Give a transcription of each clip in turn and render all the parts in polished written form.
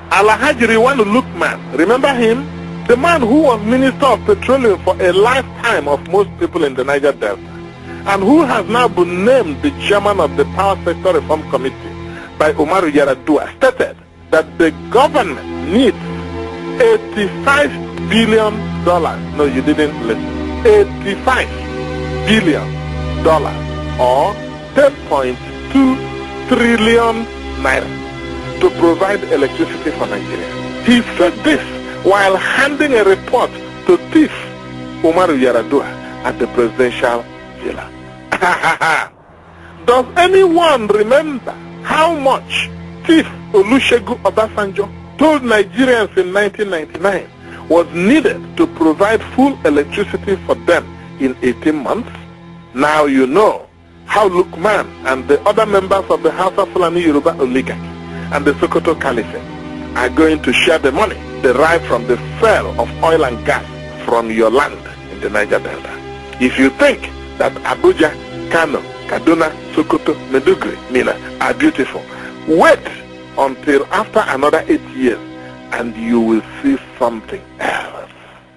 Alhaji Riwanu Lukman, remember him? The man who was Minister of Petroleum for a lifetime of most people in the Niger Delta, and who has now been named the chairman of the Power Sector Reform Committee by Umaru Yar'Adua, stated that the government needs $85 billion. No, you didn't listen. $85 billion or 10.2 trillion naira to provide electricity for Nigeria. He said this while handing a report to thief Umaru Yar'Adua at the presidential villa. Does anyone remember how much thief Olusegun Obasanjo told Nigerians in 1999 was needed to provide full electricity for them in 18 months? Now you know how Lukman and the other members of the House of Fulani Yoruba oligarchy and the Sokoto Caliphate are going to share the money derived from the sale of oil and gas from your land in the Niger Delta. If you think that Abuja, Kano, Kaduna, Sokoto, Maiduguri, Mina are beautiful, wait until after another 8 years and you will see something else.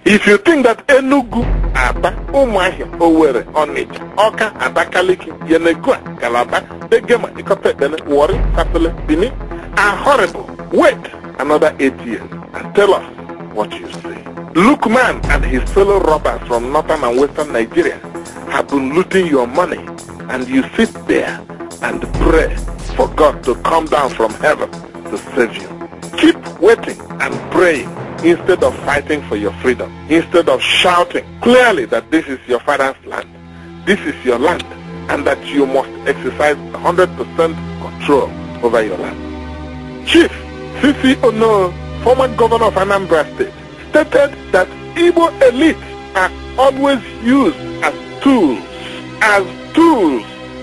If you think that Enugu, Aba, Umuahia, Owerri, Onitsha, Awka, Abakaliki, Yenagoa, Calabar, Egema, Ikope, Bene, Warri, Sapele, Bini are horrible, wait another 8 years and tell us what you see. Lukman and his fellow robbers from northern and western Nigeria have been looting your money, and you sit there and pray for God to come down from heaven to save you. Keep waiting and praying instead of fighting for your freedom, instead of shouting clearly that this is your father's land, this is your land, and that you must exercise 100% control over your land. Chief Sisi Ono, former governor of Anambra State, stated that Igbo elites are always used as tools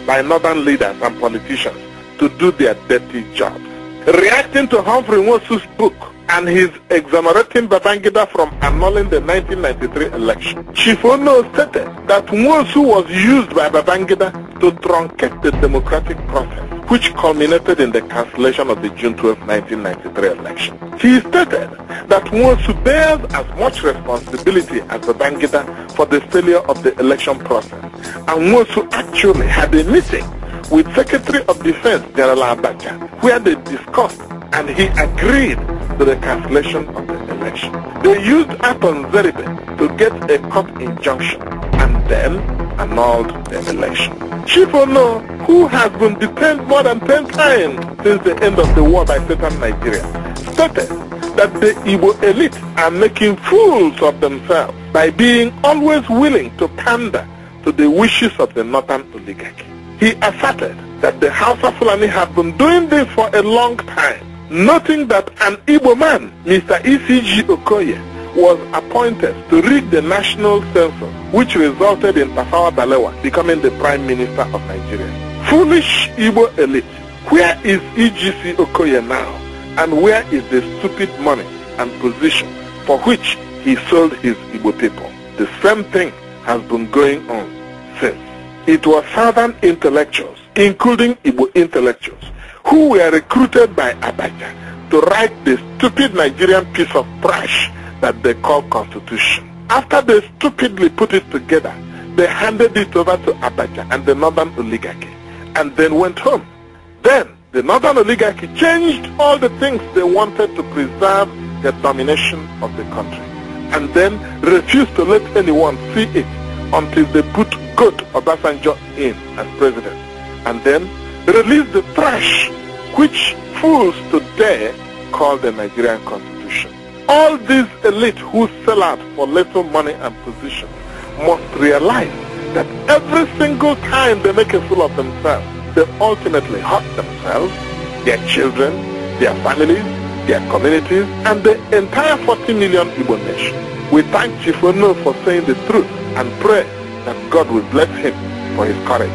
by northern leaders and politicians to do their dirty jobs. Reacting to Humphrey Nwosu's book and his exonerating Babangida from annulling the 1993 election, Chief Ono stated that Nwosu was used by Babangida to truncate the democratic process, which culminated in the cancellation of the June 12, 1993 election. He stated that Nwosu bears as much responsibility as Babangida for the failure of the election process, and Nwosu actually had a meeting with Secretary of Defense General Abacha, where they discussed and he agreed to the cancellation of the election. They used Aton Zeribe to get a court injunction and then annulled the election. Chief Ono, who has been detained more than 10 times since the end of the war by Satan Nigeria, stated that the Igbo elite are making fools of themselves by being always willing to pander to the wishes of the northern oligarchy. He asserted that the House of Fulani have been doing this for a long time, noting that an Igbo man, Mr. ECG Okoye, was appointed to rig the national census, which resulted in Tafawa Balewa becoming the Prime Minister of Nigeria. Foolish Igbo elite, where is EGC Okoye now? And where is the stupid money and position for which he sold his Igbo people? The same thing has been going on since. It was southern intellectuals, including Igbo intellectuals, who were recruited by Abacha to write the stupid Nigerian piece of trash that they call Constitution. After they stupidly put it together, they handed it over to Abacha and the northern oligarchy, and then went home. Then the northern oligarchy changed all the things they wanted to preserve the domination of the country, and then refused to let anyone see it until they put Goat Obasanjo in as president, and then released the trash which fools today call the Nigerian Constitution. All these elite who sell out for little money and position must realize that every single time they make a fool of themselves, they ultimately hurt themselves, their children, their families, their communities, and the entire 40 million Igbo nation. We thank Chief Ono for saying the truth and pray that God will bless him for his courage.